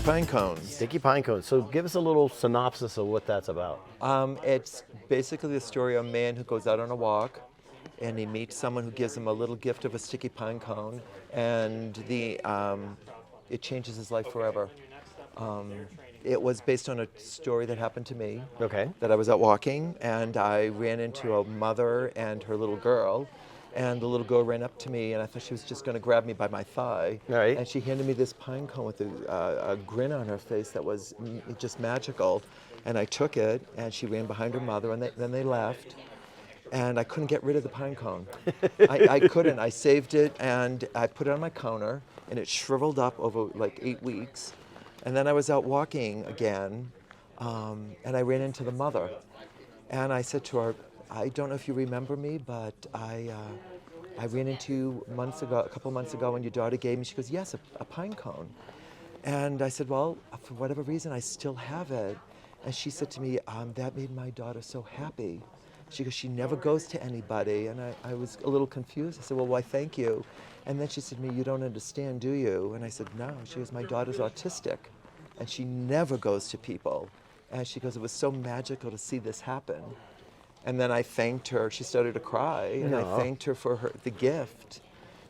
Pinecone. Sticky Pinecone. So give us a little synopsis of what that's about. It's basically the story of a man who goes out on a walk and he meets someone who gives him a little gift of a sticky pine cone, and it changes his life forever. It was based on a story that happened to me. Okay. That I was out walking and I ran into a mother and her little girl, and the little girl ran up to me and I thought she was just going to grab me by my thigh. Right. And she handed me this pine cone with a grin on her face that was just magical. And I took it and she ran behind her mother, and then they left. And I couldn't get rid of the pine cone. I couldn't. I saved it and I put it on my counter, and it shriveled up over like 8 weeks. And then I was out walking again, and I ran into the mother. And I said to her, I don't know if you remember me, but I ran into you a couple months ago, and your daughter gave me, she goes, yes, a pine cone. And I said, well, for whatever reason, I still have it. And she said to me, that made my daughter so happy. She goes, she never goes to anybody. And I was a little confused. I said, well, why, thank you. And then she said to me, you don't understand, do you? And I said, no. She goes, my daughter's autistic, and she never goes to people. And she goes, it was so magical to see this happen. And then I thanked her. She started to cry, and I thanked her for the gift.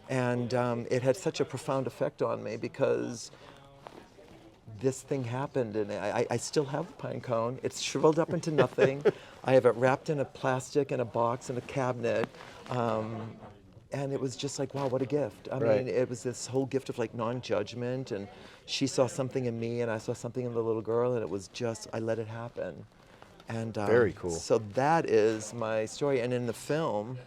And it had such a profound effect on me because this thing happened, and I still have the pine cone. It's shriveled up into nothing. I have it wrapped in a plastic, in a box, in a cabinet. And it was just like, wow, what a gift. I mean, it was this whole gift of like non-judgment, and she saw something in me and I saw something in the little girl, and it was just, I let it happen. And very cool. So that is my story. And in the film,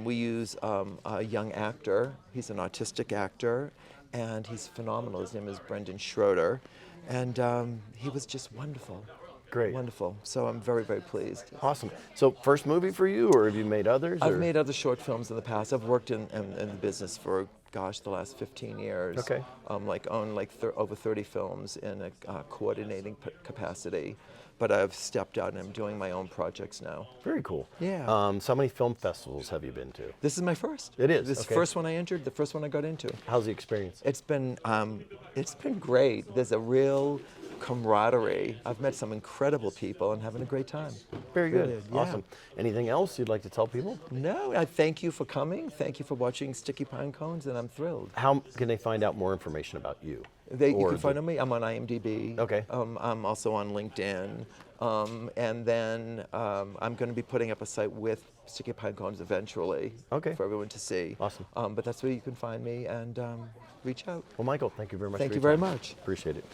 we use a young actor. He's an autistic actor, and he's phenomenal. His name is Brendan Schroeder, and he was just wonderful. Great. Wonderful. So I'm very, very pleased. Awesome. So first movie for you, or have you made others? I've made other short films in the past. I've worked in the business for, gosh, the last 15 years. Okay. Own over 30 films in a coordinating capacity. But I've stepped out and I'm doing my own projects now. Very cool. Yeah. So how many film festivals have you been to? This is my first. It is? This Okay. first one I entered, the first one I got into. How's the experience? It's been great. There's a real camaraderie. I've met some incredible people and having a great time. Very good. Really, yeah. Awesome. Anything else you'd like to tell people? No, I thank you for coming. Thank you for watching Sticky Pine Cones, and I'm thrilled. How can they find out more information about you? You can find me. I'm on IMDb. Okay. I'm also on LinkedIn. And then I'm going to be putting up a site with Sticky Pine Cones eventually. Okay. For everyone to see. Awesome. But that's where you can find me, and reach out. Well, Michael, thank you very much. Thank for you your very time. much. Appreciate it.